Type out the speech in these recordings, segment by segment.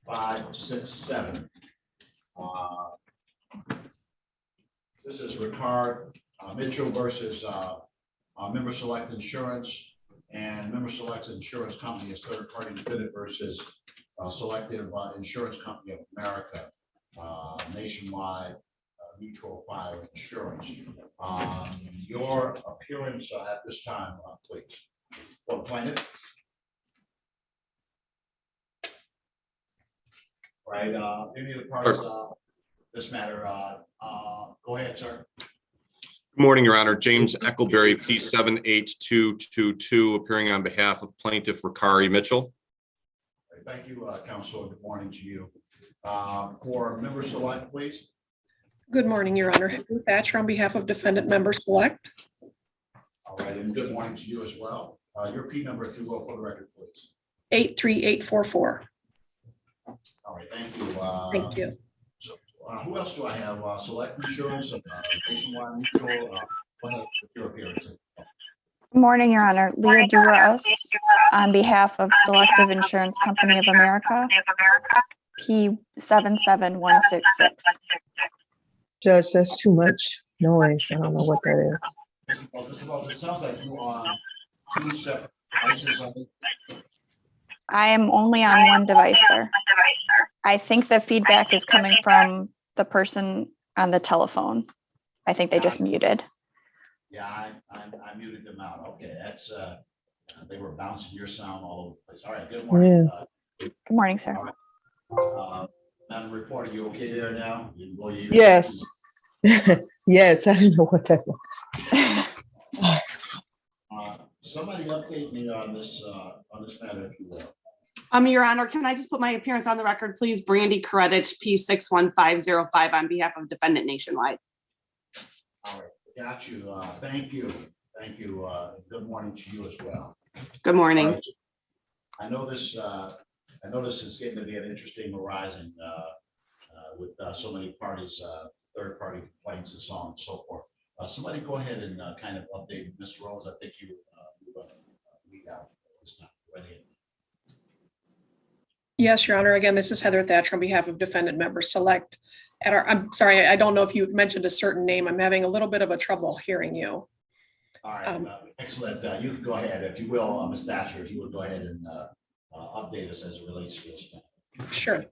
CR337. This is Ricard Mitchell versus Member Select Insurance, and Member Select Insurance Company is third party defendant versus Selective Insurance Company of America, Nationwide Mutual Fire Insurance. Your appearance at this time, please. Well, plaintiff. Right. Any of the parties this matter? Go ahead, sir. Good morning, Your Honor. James Eckleberry, P78222, appearing on behalf of Plaintiff Ricari Mitchell. Thank you, Counsel. Good morning to you. For Member Select, please. Good morning, Your Honor. Heather Thatcher on behalf of Defendant Member Select. All right, and good morning to you as well. Your P number, if you will, for the record, please. 83844. All right, thank you. Thank you. So, who else do I have? Select Insurance, Nationwide Mutual. Go ahead with your appearance. Good morning, Your Honor. Leah Duras on behalf of Selective Insurance Company of America, P77166. Judge, that's too much noise. I don't know what that is. Mr. Wells, it sounds like you are on two separate devices. I am only on one device, sir. I think the feedback is coming from the person on the telephone. I think they just muted. Yeah, I muted them out. Okay, that's they were bouncing your sound all over the place. All right, good morning. Good morning, sir. Madam Reporter, you okay there now? Yes. Yes, I didn't know what that was. Somebody update me on this matter, if you will. Your Honor, can I just put my appearance on the record, please? Brandy Koretich, P61505 on behalf of Defendant Nationwide. All right, got you. Thank you. Thank you. Good morning to you as well. Good morning. Right. I know this is getting to be an interesting horizon with so many parties, third party complaints and so on and so forth. Somebody go ahead and kind of update Ms. Rose. I think you lead out this time. Ready. Yes, Your Honor. Again, this is Heather Thatcher on behalf of Defendant Member Select. I'm sorry, I don't know if you mentioned a certain name. I'm having a little bit of a trouble hearing you. All right, excellent. You can go ahead, if you will, Ms. Thatcher, if you would go ahead and update us as it relates to this. Sure.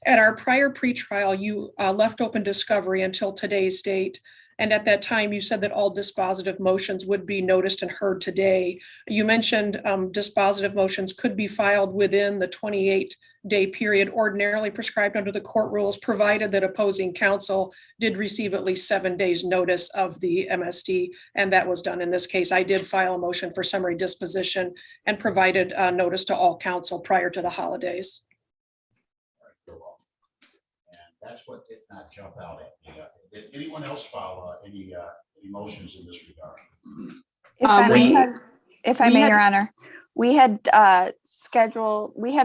At our prior pretrial, you left open discovery until today's date. And at that time, you said that all dispositive motions would be noticed and heard today. You mentioned dispositive motions could be filed within the 28-day period ordinarily prescribed under the court rules, provided that opposing counsel did receive at least 7 days notice of the MSD, and that was done in this case. I did file a motion for summary disposition and provided notice to all counsel prior to the holidays. That's what did not jump out at me. Did anyone else file any motions in this regard? If I may, Your Honor, we had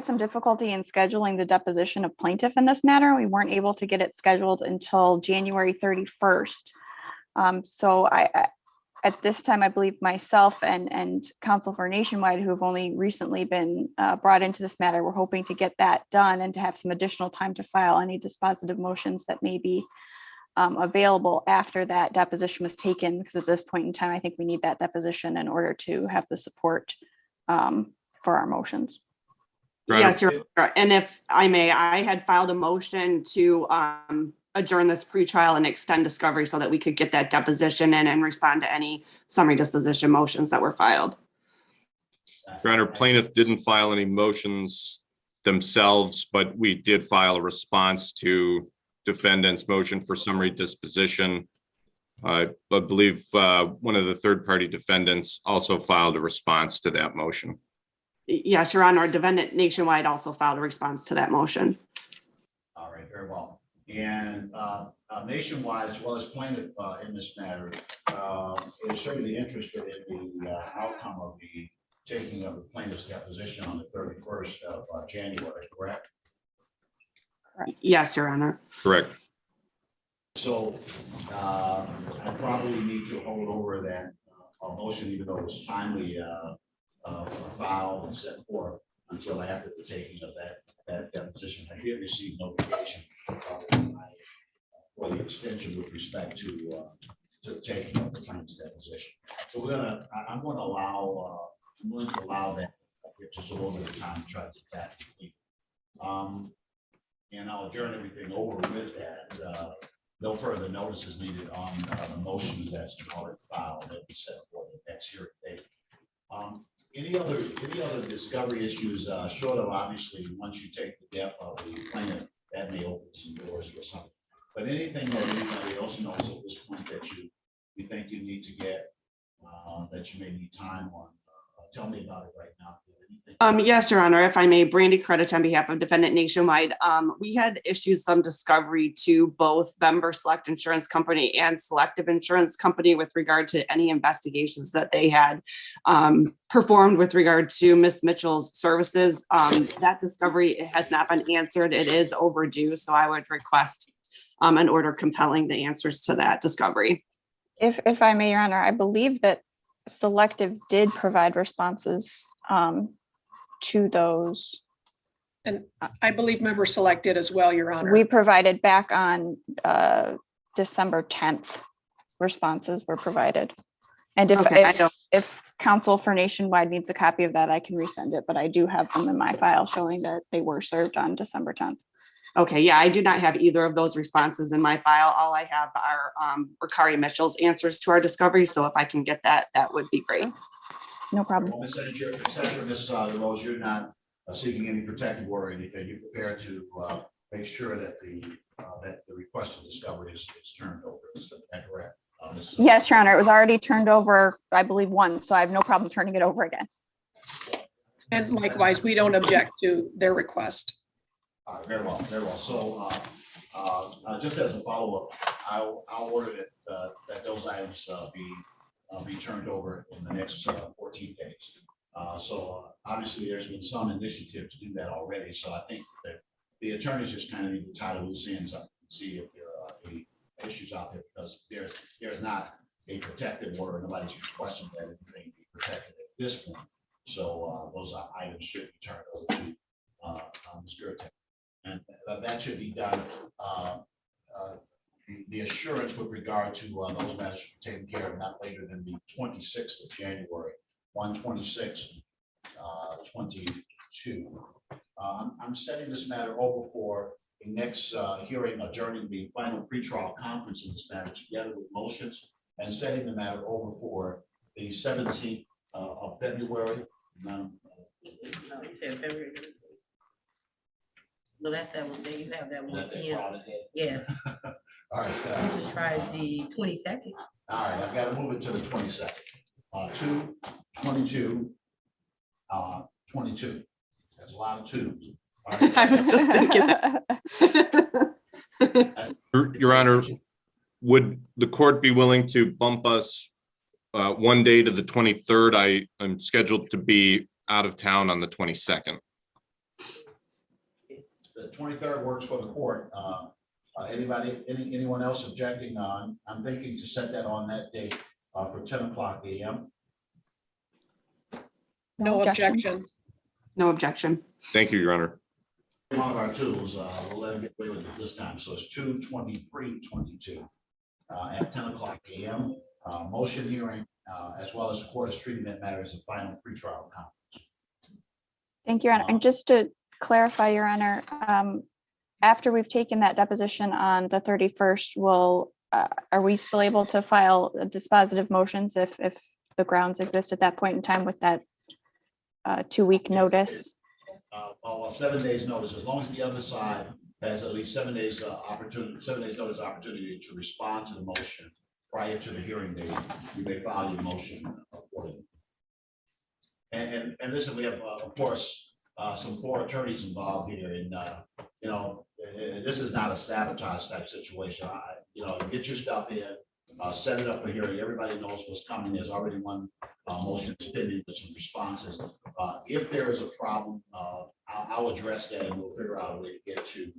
some difficulty in scheduling the deposition of plaintiff in this matter. We weren't able to get it scheduled until January 31st. So at this time, I believe myself and counsel for Nationwide, who have only recently been brought into this matter, we're hoping to get that done and to have some additional time to file any dispositive motions that may be available after that deposition was taken, because at this point in time, I think we need that deposition in order to have the support for our motions. Yes, Your Honor. And if I may, I had filed a motion to adjourn this pretrial and extend discovery so that we could get that deposition in and respond to any summary disposition motions that were filed. Your Honor, plaintiff didn't file any motions themselves, but we did file a response to defendant's motion for summary disposition. I believe one of the third-party defendants also filed a response to that motion. Yes, Your Honor. Defendant Nationwide also filed a response to that motion. All right, very well. And Nationwide, as well as plaintiff in this matter, is certainly interested in the outcome of the taking of the plaintiff's deposition on the 31st of January, correct? Yes, Your Honor. Correct. So I probably need to hold over that motion, even though it was timely filed and set forth, until after the taking of that that deposition. I did receive notification for the extension with respect to taking up the plaintiff's deposition. So I'm going to allow, I'm willing to allow that, just a little bit of time to try to get that complete. And I'll adjourn everything over with that. No further notice is needed on the motion that's already filed that we set for the next hearing date. Any other discovery issues, short of obviously, once you take the depth of the plaintiff, that may open some doors or something. But anything or anybody else knows at this point that you think you need to get, that you may need time on, tell me about it right now. Yes, Your Honor, if I may, Brandy Credit on behalf of Defendant Nationwide. We had issued some discovery to both Member Select Insurance Company and Selective Insurance Company with regard to any investigations that they had performed with regard to Ms. Mitchell's services. That discovery has not been answered. It is overdue, so I would request an order compelling the answers to that discovery. If I may, Your Honor, I believe that Selective did provide responses to those. And I believe Member Select did as well, Your Honor. We provided back on December 10th, responses were provided. And Okay, if counsel for Nationwide needs a copy of that, I can resend it, but I do have them in my file showing that they were served on December 10th. Okay, yeah, I do not have either of those responses in my file. All I have are Ricari Mitchell's answers to our discovery. So if I can get that, that would be great. No problem. Well, Ms. Rose, you're not seeking any protective order or anything. You're prepared to make sure that the requested discovery is turned over. Is that correct? Yes, Your Honor, it was already turned over, I believe, once, so I have no problem turning it over again. And likewise, we don't object to their request. All right, very well, very well. So just as a follow-up, I'll order that those items be turned over in the next 14 days. So obviously there's been some initiative to do that already. So I think that the attorneys just kind of need to tie the loose ends up and see if there are any issues out there, because there's not a protective order. Nobody's requesting that anything be protected at this point. So those items should be turned over to Ms. Gertek. And that should be done. The assurance with regard to those matters should be taken care of not later than the 26th of January, 1/26, 22. I'm setting this matter over for the next hearing, adjourning the final pretrial conference in this matter together with motions, and setting the matter over for the 17th of February. No, you said February. Well, that's that one day. You have that one. Yeah. All right. You should try the 22nd. All right, I've got to move it to the 22nd. 2, 22, 22. That's a lot of twos. All right. I was just thinking that. Your Honor, would the court be willing to bump us one day to the 23rd? I'm scheduled to be out of town on the 22nd. The 23rd works for the court. Anyone else objecting on? I'm thinking to set that on that date for 10:00 a.m. No objection. No objection. Thank you, Your Honor. One of our tools, we'll let him get away with it this time. So it's 2/23/22 at 10:00 a.m. Motion hearing, as well as the court is treating that matter as a final pretrial conference. Thank you, Your Honor. And just to clarify, Your Honor, after we've taken that deposition on the 31st, are we still able to file dispositive motions if the grounds exist at that point in time with that 2-week notice? Well, 7 days notice, as long as the other side has at least 7 days notice opportunity to respond to the motion prior to the hearing date, you may file your motion accordingly. And listen, we have, of course, some 4 attorneys involved here, and this is not a sabotage type situation. Get your stuff in, set it up for hearing. Everybody knows what's coming. There's already one motion pending with some responses. If there is a problem, I'll address that, and we'll figure out a way to get to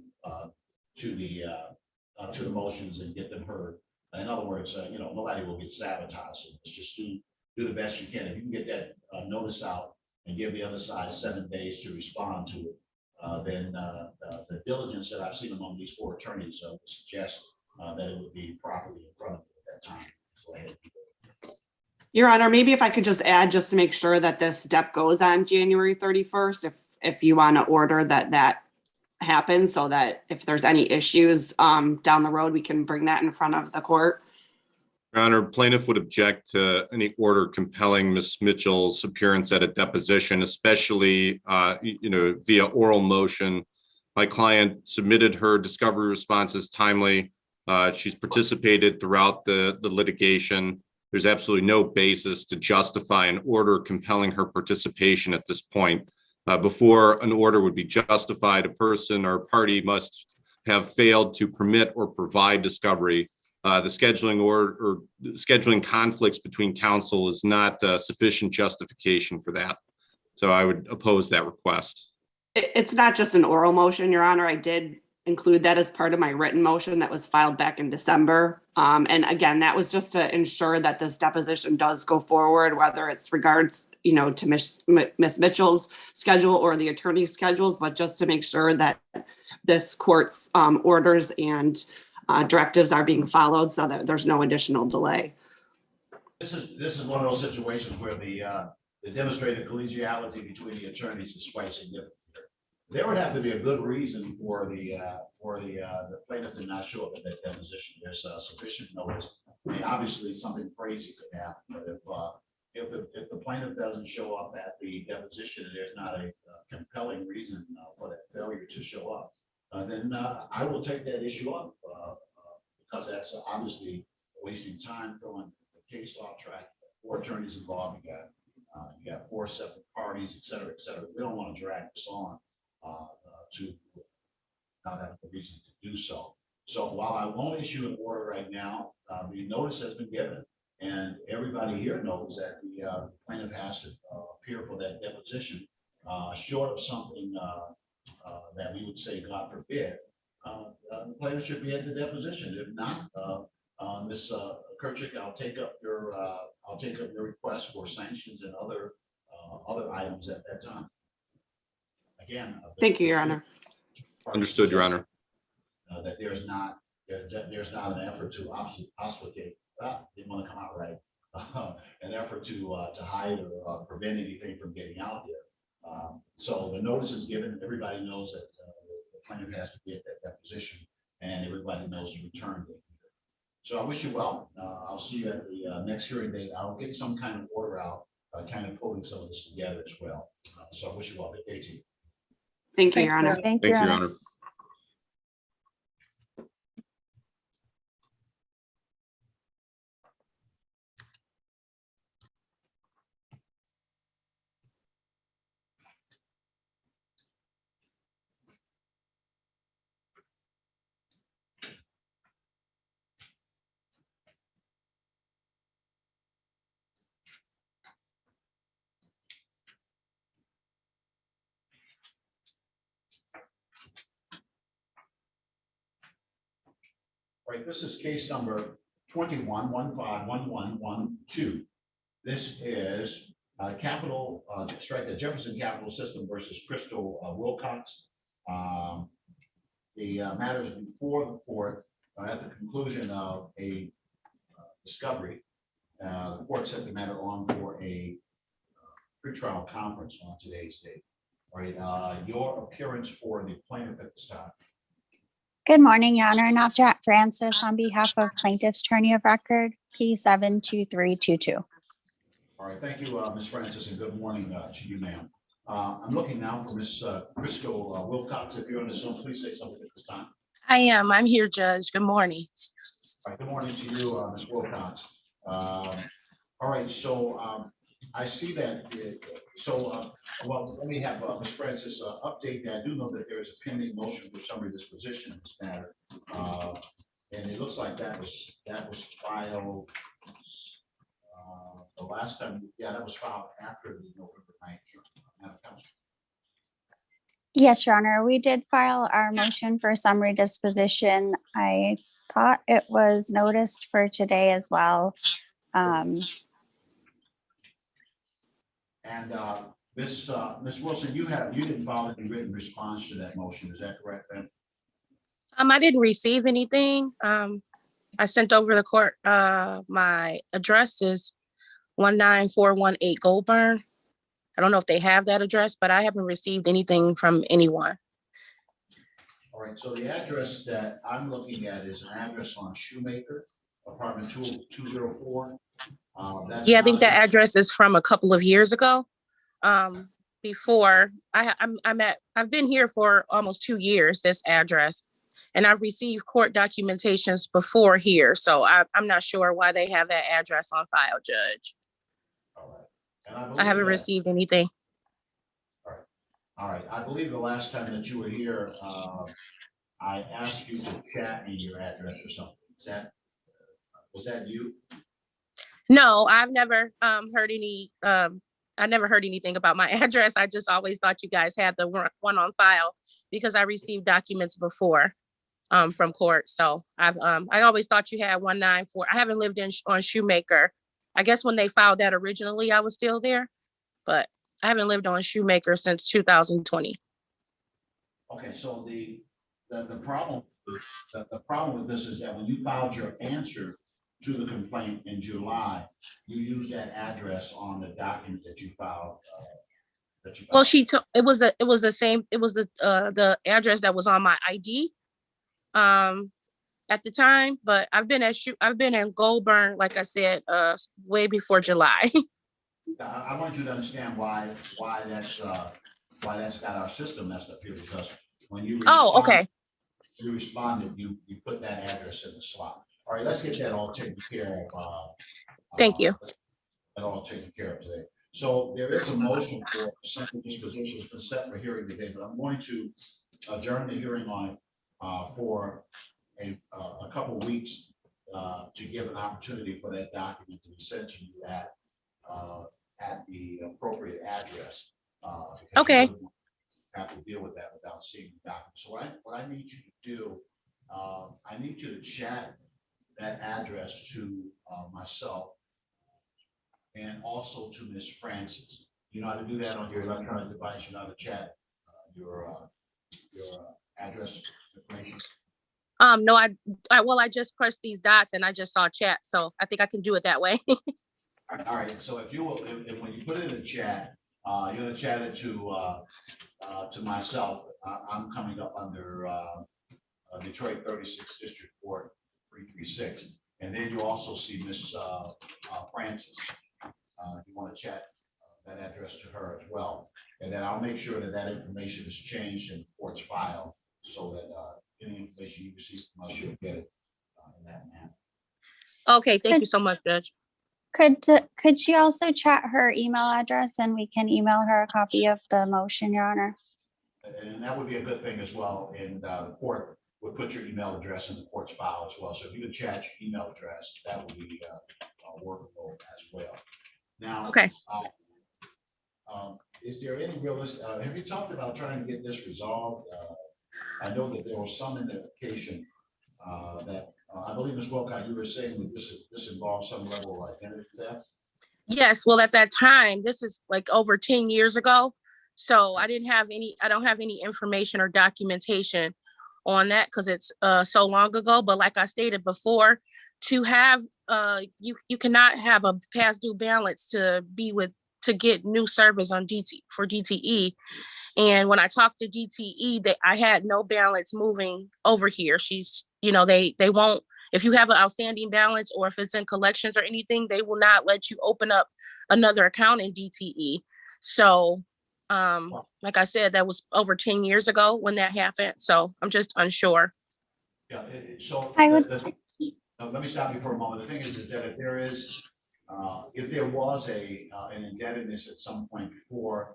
the motions and get them heard. In other words, nobody will get sabotaged. So let's just do the best you can. If you can get that notice out and give the other side 7 days to respond to it, then the diligence that I've seen among these four attorneys would suggest that it would be properly in front of you at that time. Go ahead. Your Honor, maybe if I could just add, just to make sure that this DEP goes on January 31st, if you want to order that happens, so that if there's any issues down the road, we can bring that in front of the court. Your Honor, plaintiff would object to any order compelling Ms. Mitchell's appearance at a deposition, especially, via oral motion. My client submitted her discovery responses timely. She's participated throughout the litigation. There's absolutely no basis to justify an order compelling her participation at this point. Before an order would be justified, a person or party must have failed to permit or provide discovery. The scheduling conflicts between counsel is not sufficient justification for that. So I would oppose that request. It's not just an oral motion, Your Honor. I did include that as part of my written motion that was filed back in December. And again, that was just to ensure that this deposition does go forward, whether it's regards, to Miss Mitchell's schedule or the attorney's schedules, but just to make sure that this court's orders and directives are being followed so that there's no additional delay. This is one of those situations where the demonstrated collegiality between the attorneys is quite significant. There would have to be a good reason for the plaintiff to not show up at that deposition. There's sufficient notice. I mean, obviously something crazy could happen, but if the plaintiff doesn't show up at the deposition, and there's not a compelling reason for that failure to show up, then I will take that issue up because that's obviously wasting time, throwing the case off track. 4 attorneys involved. You got 4 separate parties, et cetera, et cetera. We don't want to drag this on to not have a reason to do so. So while I won't issue an order right now, the notice has been given, and everybody here knows that the plaintiff has to appear for that deposition. Short of something that we would say, God forbid, the plaintiff should be at the deposition. If not, Ms. Kirchick, I'll take up your request for sanctions and other items at that time. Again, Thank you, Your Honor. Understood, Your Honor. That there's not an effort to obfuscate. Didn't want to come out right. An effort to hide or prevent anything from getting out there. So the notice is given. Everybody knows that the plaintiff has to be at that deposition, and everybody knows the return date. So I wish you well. I'll see you at the next hearing date. I'll get some kind of order out, kind of pulling some of this together as well. So I wish you well. Good day to you. Thank you, Your Honor. Thank Thank you, you, Your Honor. Honor. All right, this is case number 21-151112. This is Jefferson Capital System versus Crystal Wilcox. The matters before the court at the conclusion of a discovery. The court set the matter on for a pretrial conference on today's date. All right, your appearance for the plaintiff at this time. Good morning, Your Honor. Navjot Francis on behalf of Plaintiff's Attorney of Record, P72322. All right, thank you, Ms. Francis, and good morning to you, ma'am. I'm looking now for Ms. Crystal Wilcox. If you're on the Zoom, please say something at this time. I am. I'm here, Judge. Good morning. All right, good morning to you, Ms. Wilcox. All right, so I see that. Well, let me have Ms. Francis update that. I do know that there is a pending motion for summary disposition in this matter, and it looks like that was filed the last time. Yeah, that was filed after the November 9th hearing. Yes, Your Honor. We did file our motion for summary disposition. I thought it was noticed for today as well. And Ms. Wilson, you didn't file any written response to that motion, is that correct then? I didn't receive anything. I sent over the court, my address is 19418 Goldburn. I don't know if they have that address, but I haven't received anything from anyone. All right, so the address that I'm looking at is an address on Shoemaker, apartment 204. That's Yeah, I think not, that address is from a couple of years ago. Before I've been here for almost 2 years, this address, and I've received court documentations before here. So I'm not sure why they have that address on file, Judge. all right. And I I believe haven't that, received anything. all right, I believe the last time that you were here, I asked you to chat me your address or something. Was that you? No, I've never heard any I never heard anything about my address. I just always thought you guys had the one on file because I received documents before from court. So I always thought you had 194. I haven't lived on Shoemaker. I guess when they filed that originally, I was still there, but I haven't lived on Shoemaker since 2020. Okay, so the problem, the problem with this is that when you filed your answer to the complaint in July, you used that address on the document that you filed. Well, it was the same. It was the address that was on my ID at the time. But I've been in Goldburn, like I said, way before July. I want you to understand why that's got our system messed up here, because when you Oh, okay. responded, you put that address in the slot. All right, let's get that all taken care of. Thank you. That all taken care of today. So there is a motion for summary disposition has been set for hearing today, but I'm going to adjourn the hearing on it for a couple of weeks to give an opportunity for that document to be sent to you at the appropriate address. Because Okay. you wouldn't have to deal with that without seeing the document. So what I need you to do, I need you to chat that address to myself and also to Ms. Francis. You know how to do that on your electronic device. You know how to chat your address information. No, I just pressed these dots and I just saw chat, so I think I can do it that way. All right. So if you will, if when you put it in the chat, you're gonna chat it to myself. I'm coming up under Detroit 36 District Court 336, and then you also see Miss Francis. You want to chat that address to her as well, and then I'll make sure that that information is changed in the court's file so that any information you receive from us, you'll get it in that manner. Okay, thank you so much, Judge. Could she also chat her email address and we can email her a copy of the motion, Your Honor? And that would be a good thing as well. And the court would put your email address in the court's file as well. So if you could chat your email address, that would be workable as well. Now, Okay. Is there any realistic, have you talked about trying to get this resolved? I know that there was some indication that I believe Ms. Wilcott, you were saying that this involves some level of identity theft. Yes, well, at that time, this is like over 10 years ago. So I don't have any information or documentation on that because it's so long ago. But like I stated before, to have you cannot have a past due balance to get new service on DTE. And when I talked to DTE, I had no balance moving over here. They won't, if you have an outstanding balance or if it's in collections or anything, they will not let you open up another account in DTE. So, like I said, that was over 10 years ago when that happened. So I'm just unsure. Yeah, so let me stop you for a moment. The thing is that if there was an indebtedness at some point before,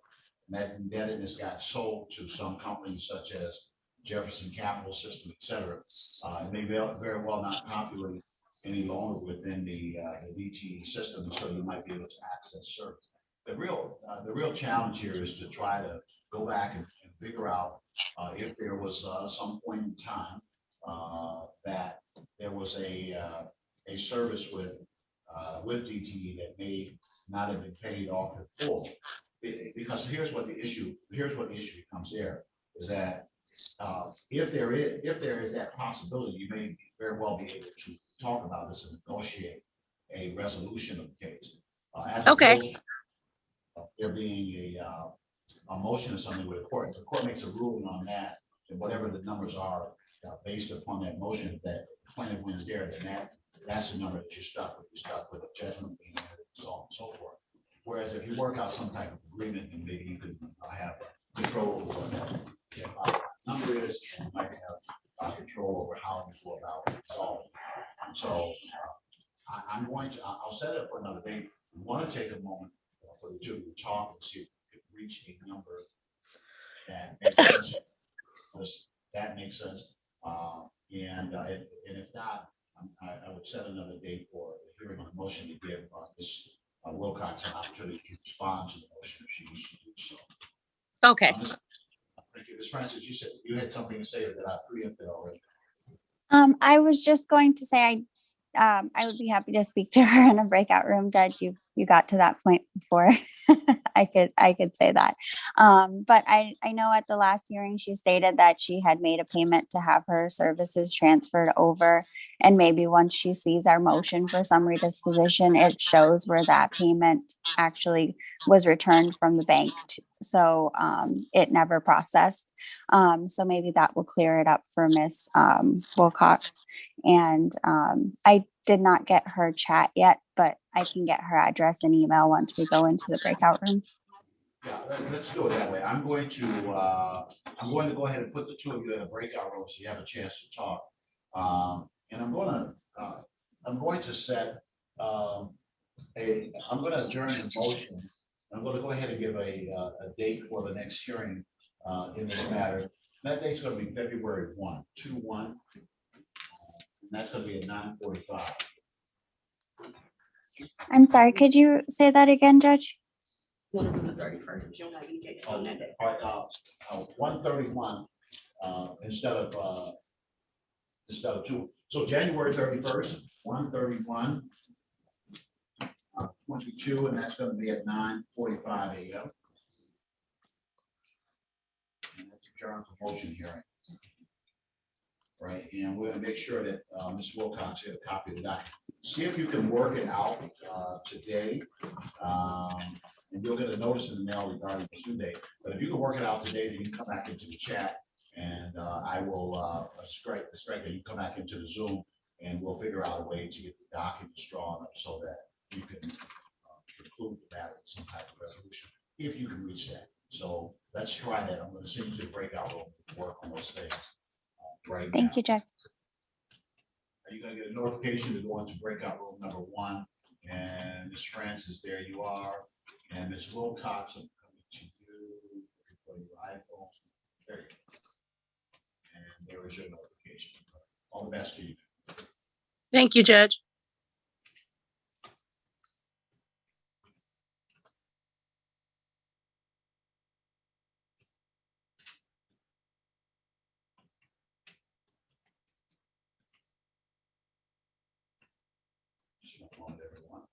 and that indebtedness got sold to some companies such as Jefferson Capital System, et cetera, it may very well not populate any longer within the DTE system, so you might be able to access service. The real challenge here is to try to go back and figure out if there was some point in time that there was a service with DTE that may not have been paid off in full. because here's what the issue becomes there, is that if there is that possibility, you may very well be able to talk about this and negotiate a resolution of the case. As Okay. opposed to there being a motion or something with the court makes a ruling on that, and whatever the numbers are based upon that motion, if that plaintiff wins there, then that's the number that you're stuck with. You're stuck with a judgment being made, and so on and so forth. Whereas if you work out some type of agreement, then maybe you could have control over what that number is, and you might have control over how you go about solving. So I'll set it up for another day. We want to take a moment for the two of you to talk and see if we can reach a number that makes sense. That makes sense. And if not, I would set another date for the hearing on the motion to give Ms. Wilcox an opportunity to respond to the motion if she wishes to do so. Okay. Thank you. Ms. Francis, you said you had something to say that I preempted already. I was just going to say I would be happy to speak to her in a breakout room, Judge. You got to that point before I could say that. But I know at the last hearing she stated that she had made a payment to have her services transferred over. And maybe once she sees our motion for summary disposition, it shows where that payment actually was returned from the bank. So it never processed. So maybe that will clear it up for Miss Wilcox. And I did not get her chat yet, but I can get her address and email once we go into the breakout room. Yeah, let's do it that way. I'm going to go ahead and put the two of you in a breakout room so you have a chance to talk. And I'm going to set I'm going to adjourn the motion. I'm going to go ahead and give a date for the next hearing in this matter. That date's going to be February 1/2/1. And that's going to be at 9:45. I'm sorry, could you say that again, Judge? We'll do the 31st, but you don't have any dates on that day. 1/31 instead of 2. So January 31st, 1/31, 22, and that's going to be at 9:45 a.m. And that's adjourned for motion hearing. Right, and we're going to make sure that Ms. Wilcox had a copy of the document. See if you can work it out today. And you'll get a notice in the mail regarding the due date. But if you can work it out today, then you can come back into the chat, and I will strike that you come back into the Zoom, and we'll figure out a way to get the documents drawn up so that you can conclude the matter with some type of resolution, if you can reach that. So let's try that. I'm going to send you to the breakout room to work on those things. Right. Thank you, Judge. Are you going to get a notification to go into breakout room number 1? And Ms. Francis, there you are. And Ms. Wilcox, I'm coming to you for your iPhone. There you go. And there is your notification. All the best to you. Thank you, Judge. Just one moment, everyone.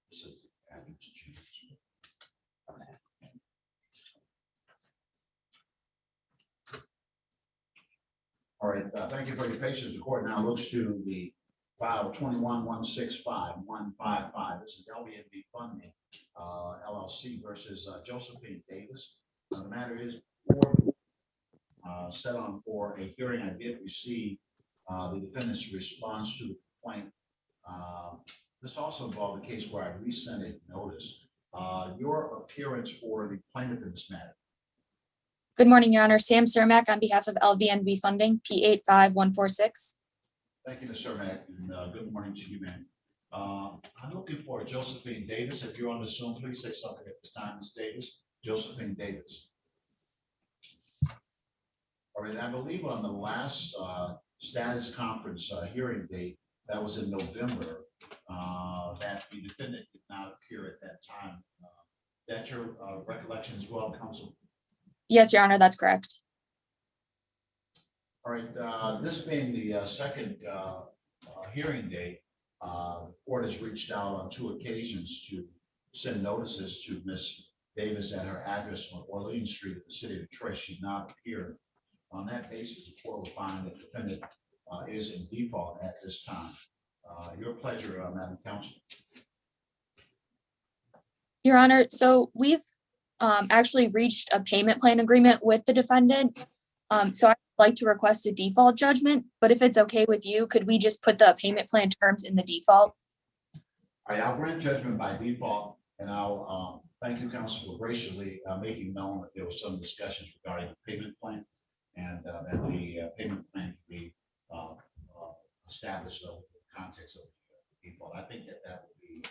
This is the admin's change. All right, thank you for your patience. The court now looks to the file 21-165-155. This is LBNB Funding LLC versus Josephine Davis. The matter is set on for a hearing. I did receive the defendant's response to the complaint This also involved a case where I rescinded notice. Your appearance for the plaintiff in this matter. Good morning, Your Honor. Sam Cermak on behalf of LVNB Funding, P85146. Thank you, Ms. Cermak, and good morning to you, ma'am. I'm looking for Josephine Davis. If you're on the Zoom, please say something at this time, Ms. Davis. Josephine Davis. All right, I believe on the last status conference hearing date, that was in November, that the defendant did not appear at that time. That's your recollection as well, counsel? Yes, Your Honor, that's correct. All right, this being the second hearing date, the court has reached out on 2 occasions to send notices to Ms. Davis at her address on Orleans Street, the city of Detroit. She not appeared. On that basis, the court will find that the defendant is in default at this time. Your pleasure, Madam Counsel. Your Honor, so we've actually reached a payment plan agreement with the defendant. So I'd like to request a default judgment, but if it's okay with you, could we just put the payment plan terms in the default? All right, I'll grant judgment by default, and I'll thank you, counsel, for graciously making known that there was some discussions regarding the payment plan, and that the payment plan can be established in the context of the default. I think that that would be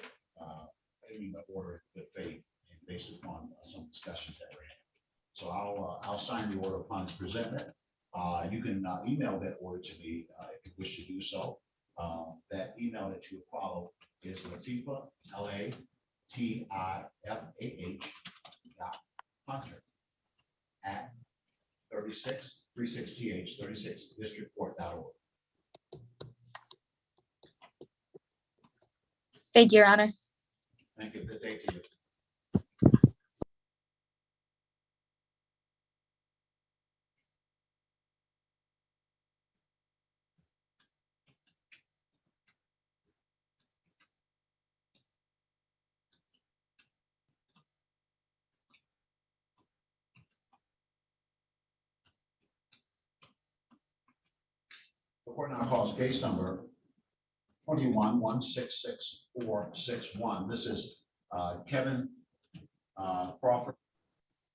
paying the order in good faith and based upon some discussions that were had. So I'll sign the order upon its presentment. You can email that order to me if you wish to do so. That email that you follow is Latifah, LATIFAH .Hunter at 3636th 36 districtcourt.org. Thank you, Your Honor. Thank you. Good day to you. The court now calls case number 21-166461. This is Kevin Crawford,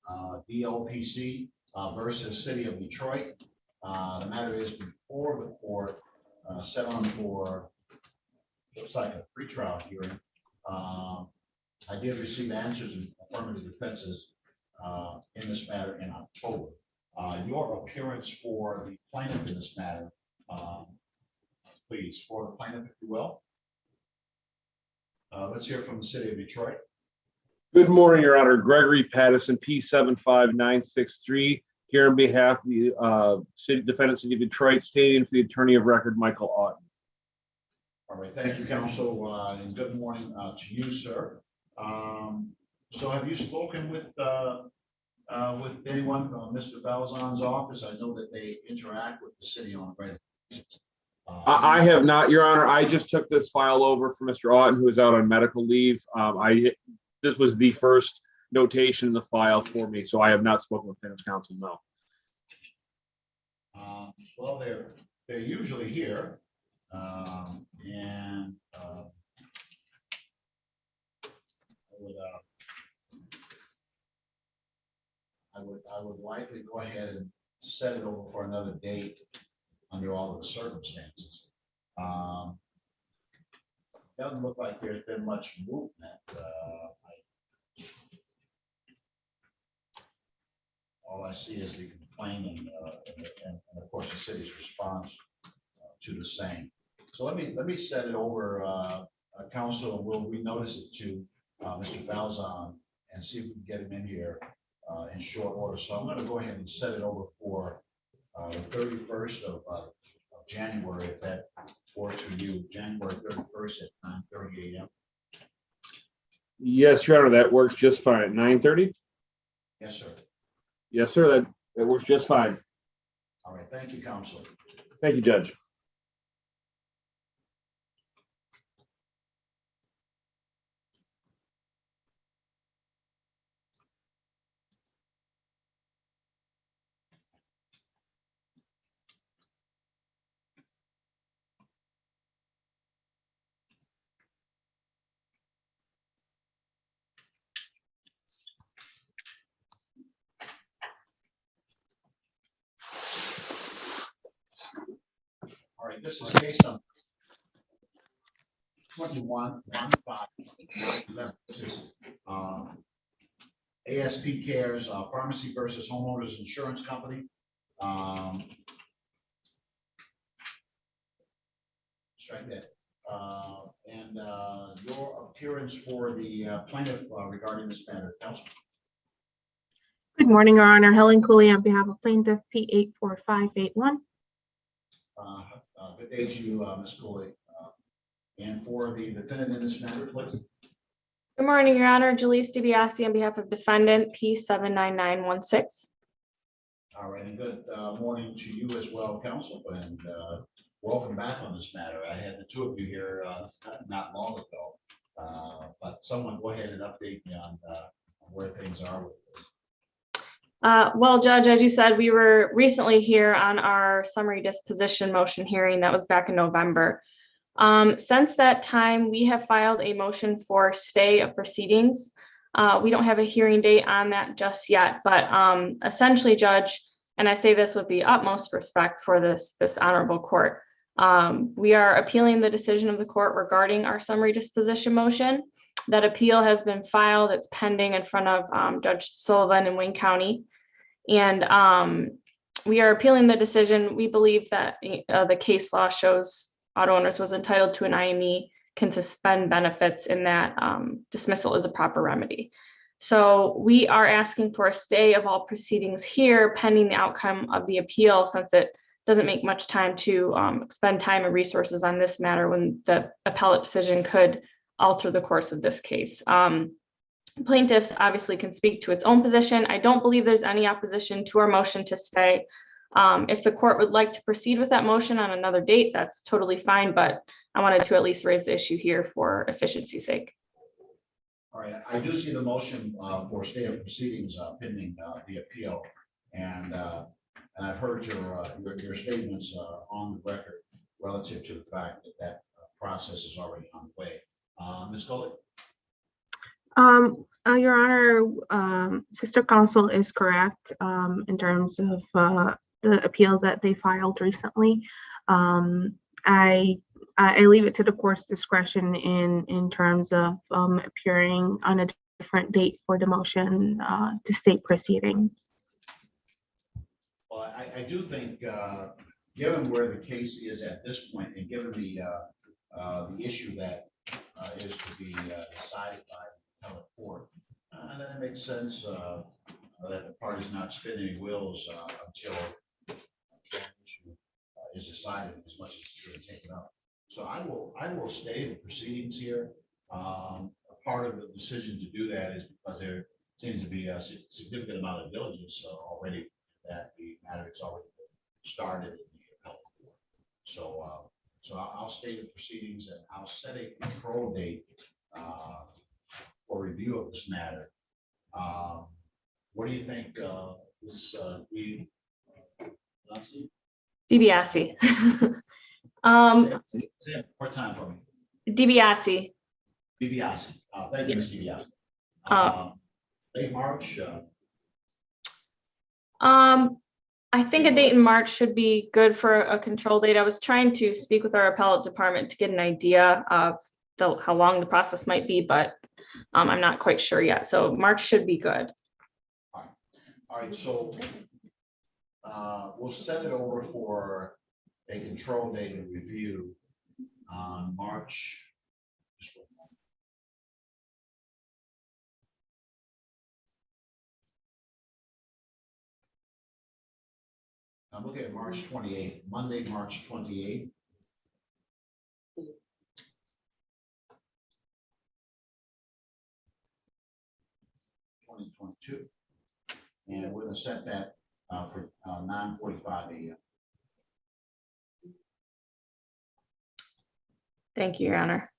DOPC versus City of Detroit. The matter is before the court, set on for, looks like a pretrial hearing. I did receive answers and affirmative defenses in this matter in October. Your appearance for the plaintiff in this matter, please, for the plaintiff, if you will. Let's hear from the City of Detroit. Good morning, Your Honor. Gregory Pattison, P75963, here on behalf of the defendant, City of Detroit, stating for the attorney of record, Michael Otten. All right, thank you, counsel, and good morning to you, sir. So have you spoken with anyone from Mr. Balzon's office? I know that they interact with the city on a regular basis. I have not, Your Honor. I just took this file over for Mr. Otten, who is out on medical leave. This was the first notation in the file for me, so I have not spoken with plaintiff's counsel, no. Well, they're usually here, and I would likely go ahead and set it over for another date under all of the circumstances. Doesn't look like there's been much movement. All I see is the complaining and of course the city's response to the same. So let me set it over, council, and we'll renotice it to Mr. Balzon and see if we can get him in here in short order. So I'm going to go ahead and set it over for the 31st of January, if that works for you, January 31st at 9:30 a.m. Yes, Your Honor, that works just fine. At 9:30? Yes, sir. Yes, sir, that works just fine. All right, thank you, counsel. Thank you, Judge. right, this is based on 21-1-5-11. This is ASP Cares Pharmacy versus Homeowners Insurance Company. Strike that. And your appearance for the plaintiff regarding this matter, Counsel. Good morning, Your Honor. Helen Cooley on behalf of plaintiff P84581. Good day to you, Ms. Cooley. And for the defendant in this matter, please. Good morning, Your Honor. Jaleese DiBiase on behalf of defendant P79916. All right, and good morning to you as well, Counsel, and welcome back on this matter. I had the two of you here not long ago, but someone go ahead and update me on where things are with this. Well, Judge, as you said, we were recently here on our summary disposition motion hearing that was back in November. Since that time, we have filed a motion for stay of proceedings. We don't have a hearing date on that just yet, but essentially, Judge, and I say this with the utmost respect for this honorable court, we are appealing the decision of the court regarding our summary disposition motion. That appeal has been filed. It's pending in front of Judge Sullivan in Wayne County. And we are appealing the decision. We believe that the case law shows auto owners was entitled to an IME, can suspend benefits, and that dismissal is a proper remedy. So we are asking for a stay of all proceedings here pending the outcome of the appeal, since it doesn't make much time to spend time and resources on this matter when the appellate decision could alter the course of this case. Plaintiff obviously can speak to its own position. I don't believe there's any opposition to our motion to stay. If the court would like to proceed with that motion on another date, that's totally fine, but I wanted to at least raise the issue here for efficiency's sake. All right, I do see the motion for stay of proceedings pending the appeal, and I've heard your statements on the record relative to the fact that that process is already underway. Ms. Coley. Your Honor, sister counsel is correct in terms of the appeal that they filed recently. I leave it to the court's discretion in terms of appearing on a different date for the motion to stay proceeding. Well, I do think, given where the case is at this point, and given the issue that is to be decided by the appellate court, then it makes sense that the party's not spinning wheels until that issue is decided as much as it's really taken up. So I will stay the proceedings here. A part of the decision to do that is because there seems to be a significant amount of diligence already that the matter has already been started in the appellate court. So I'll stay the proceedings, and I'll set a control date for review of this matter. What do you think, Ms. DiBiase. Say it more time for me. DiBiase. DiBiase. Thank you, Ms. DiBiase. Late March. I think a date in March should be good for a control date. I was trying to speak with our appellate department to get an idea of how long the process might be, but I'm not quite sure yet. So March should be good. All right, so we'll send it over for a control date and review on March. I'm looking at March 28th, Monday, March 28th. And we're going to set that for 9:45 a.m. Thank you, Your Honor.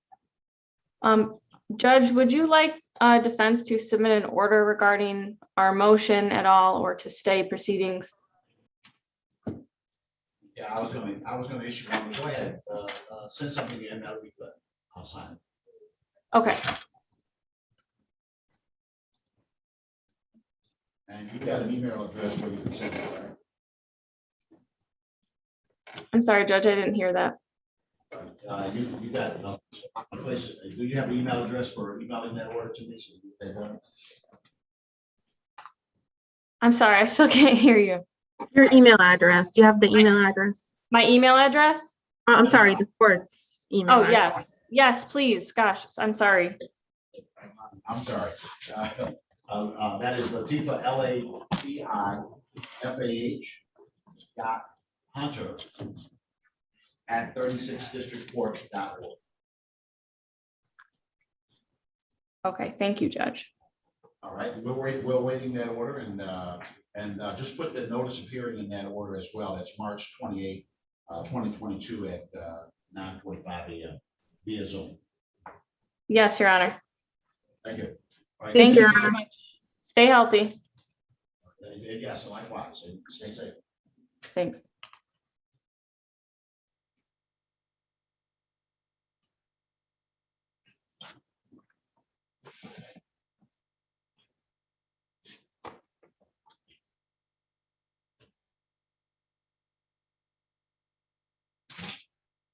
Judge, would you like defense to submit an order regarding our motion at all, or to stay proceedings? Yeah, I was going to issue one. Go ahead, send something in. That'll be good. I'll sign it. Okay. And you've got an email address where you can send it, right? I'm sorry, Judge, I didn't hear that. You got, place, do you have the email address for emailing that order to me? So they don't- I'm sorry, I still can't hear you. Your email address. Do you have the email address? My email address? I'm sorry, the court's email. Oh, address. yes. Yes, please. Gosh, I'm sorry. I'm sorry. That is Latifa, LATIFAH dot Hunter at 36districtcourt.org. Okay, thank you, Judge. All right, we're waiting that order and just put the notice of hearing in that order as well. That's March 28, 2022 at 9:45 a.m. via Zoom. Yes, Your Honor. Thank you. All right, Thank you very much. Stay healthy. Yes, likewise. And stay safe. Thanks.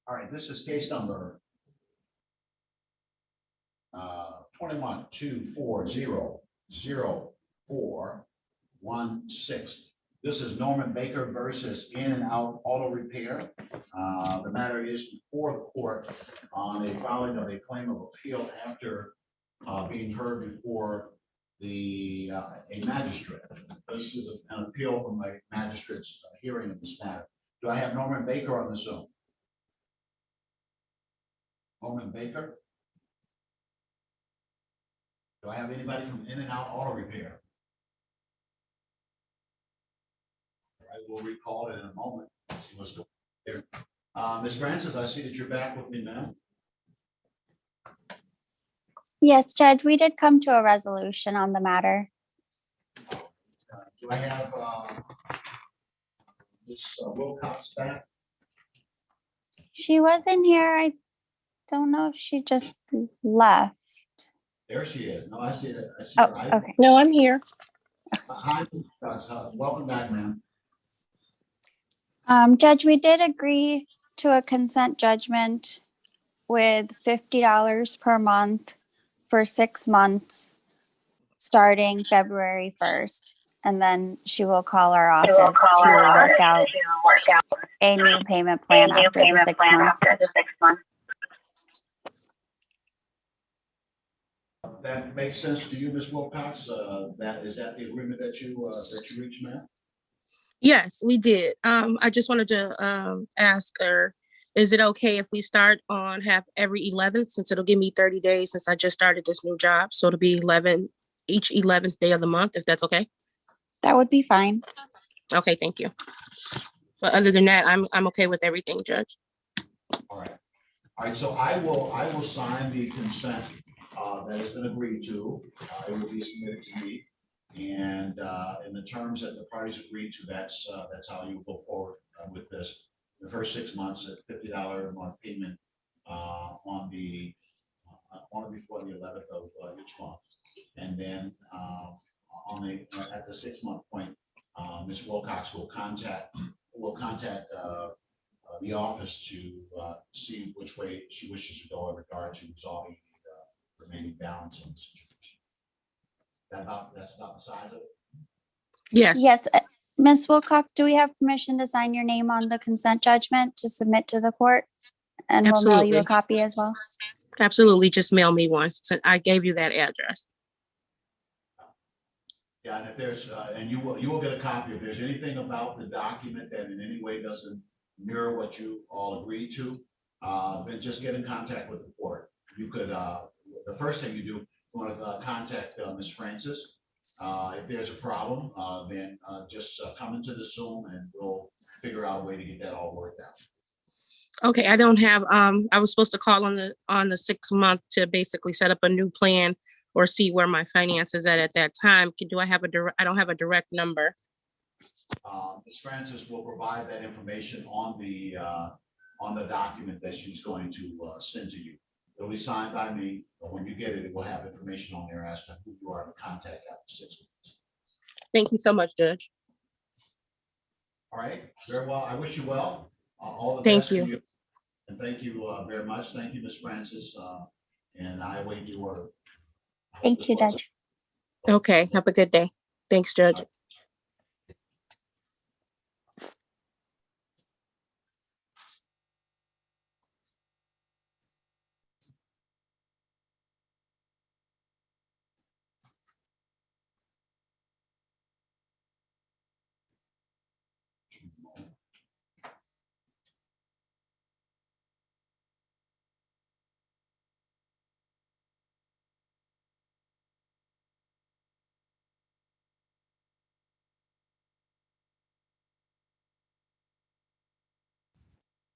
All right, this is case number 21-240-0416. This is Norman Baker versus In and Out Auto Repair. The matter is before the court on a filing of a claim of appeal after being heard before a magistrate. This is an appeal from a magistrate's hearing of this matter. Do I have Norman Baker on the Zoom? Coleman Baker? Do I have anybody from In and Out Auto Repair? I will recall it in a moment. See what's going on there. Ms. Francis, I see that you're back with me now. Yes, Judge, we did come to a resolution on the matter. Do I have Ms. Wilcox back? She wasn't here. I don't know if she just left. There she is. No, I see it. I see Oh, her. okay. No, I'm here. Hi, welcome back, ma'am. Judge, we did agree to a consent judgment with $50 per month for 6 months, starting February 1st. And then she will call our office to work out a new payment plan after the 6 months. That makes sense to you, Ms. Wilcox? Is that the agreement that you reached, ma'am? Yes, we did. I just wanted to ask her, is it okay if we start on every 11th, since it'll give me 30 days since I just started this new job? So it'll be each 11th day of the month, if that's okay? That would be fine. Okay, thank you. But other than that, I'm okay with everything, Judge. All right. All right, so I will sign the consent that has been agreed to. It will be submitted to me. And in the terms that the parties agreed to, that's how you go forward with this. The first 6 months at $50 a month payment on or before the 11th of each month. And then at the 6 month point, Ms. Wilcox will contact the office to see which way she wishes to go in regard to resolving the remaining balance on the situation. That's about the size of it. Yes. Yes. Ms. Wilcox, do we have permission to sign your name on the consent judgment to submit to the court? And we'll mail you a Absolutely. copy as well. Absolutely. Just mail me one. So I gave you that address. Yeah, and if there's, and you will get a copy. If there's anything about the document that in any way doesn't mirror what you all agreed to, then just get in contact with the court. You could, the first thing you do, you want to contact Ms. Francis. If there's a problem, then just come into the Zoom and we'll figure out a way to get that all worked out. Okay, I don't have, I was supposed to call on the 6 month to basically set up a new plan or see where my finances at that time. Do I have I don't have a direct number. Ms. Francis will provide that information on the document that she's going to send to you. It'll be signed by me, but when you get it, it will have information on there as to who you are to contact after 6 months. Thank you so much, Judge. All right, very well. I wish you well. All the Thank best to you. you. And thank you very much. Thank you, Ms. Francis. And I await your order. Thank you, Judge. Okay, have a good day. Thanks, Judge.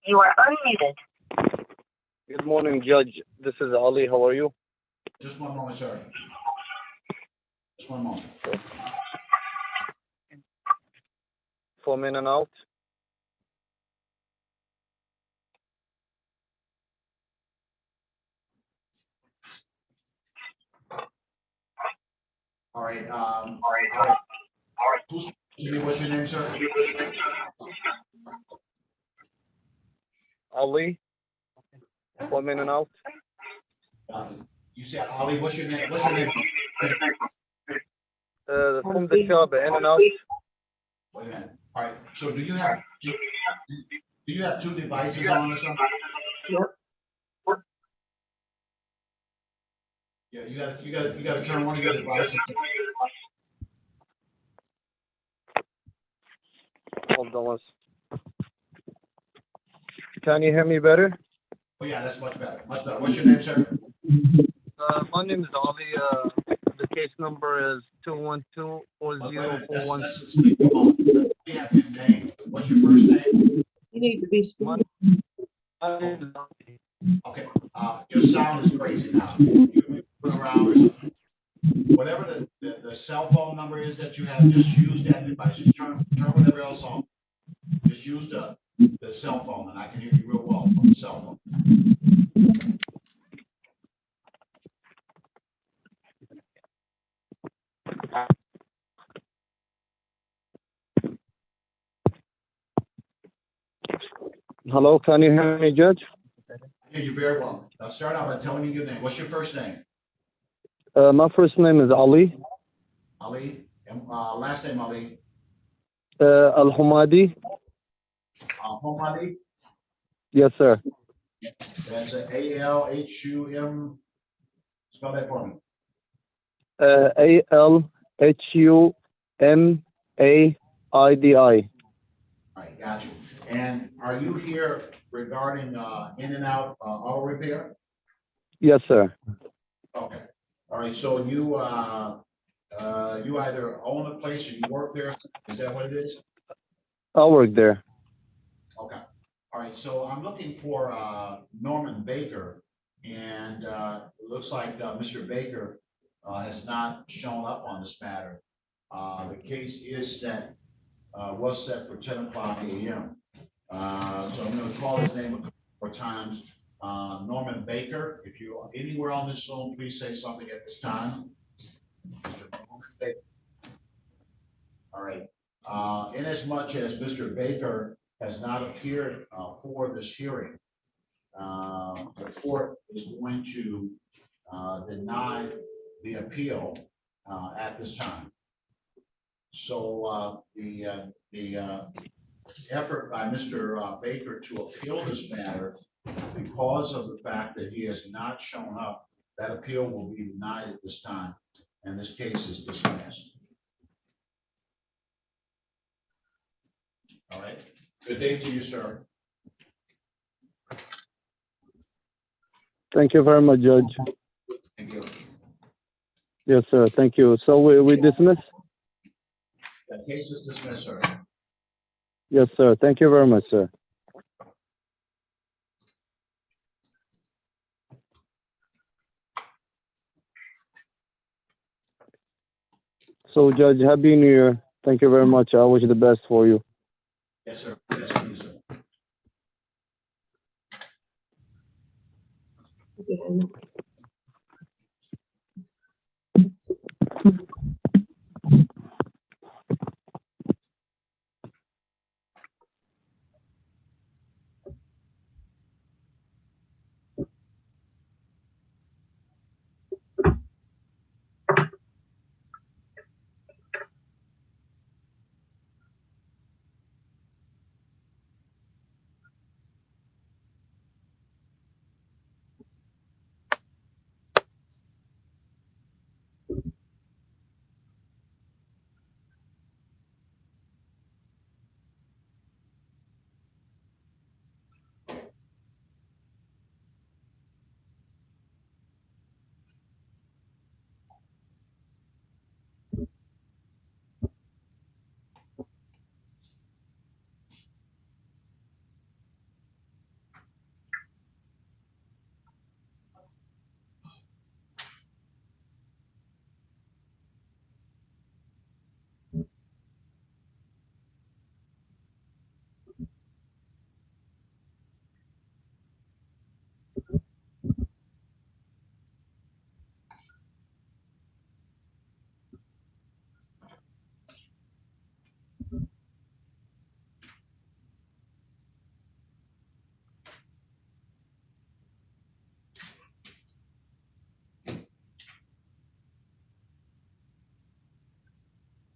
You are unmuted. Good morning, Judge. This is Ali. How are you? Just one moment, sir. Just one moment. From in and out. All right. What's your name, sir? Ali. From in and out. You said Ali. What's your name? What's your name? From the shop, in and out. Wait a minute. All right. So do you have two devices on or something? Yeah, you gotta turn one of your devices. Hold on. Can you hear me better? Oh yeah, that's much better. Much better. What's your name, sir? My name is Ali. The case number is 212-4041. We have your name. What's your first name? You need to be still. My name is Ali. Okay. Your sound is crazy now. You put around or something. Whatever the cell phone number is that you have, just use that device. Just turn whatever else on. Just use the cell phone, and I can hear you real well on the cell phone. Hello, can you hear me, Judge? I hear you very well. I'll start out by telling you your name. What's your first name? My first name is Ali. Ali. And last name Ali. Al-Humadi. Homadi. Yes, sir. That's A-L-H-U-M. Spell that for me. A-L-H-U-M-A-I-D-I. All right, got you. And are you here regarding in and out auto repair? Yes, sir. Okay. All right. So you either own a place or you work there. Is that what it is? I work there. Okay. All right. So I'm looking for Norman Baker, and it looks like Mr. Baker has not shown up on this matter. The case was set for 10 o'clock a.m. So I'm going to call his name a couple more times. Norman Baker, if you're anywhere on this Zoom, please say something at this time. Mr. Norman Baker. All right. Inasmuch as Mr. Baker has not appeared for this hearing, the court is going to deny the appeal at this time. So the effort by Mr. Baker to appeal this matter, because of the fact that he has not shown up, that appeal will be denied at this time, and this case is dismissed. All right. Good day to you, sir. Thank you very much, Judge. Thank you. Yes, sir. Thank you. So we dismiss? That case is dismissed, sir. Yes, sir. Thank you very much, sir. So, Judge, Happy New Year. Thank you very much. I wish the best for you. Yes, sir. Yes, to you, sir.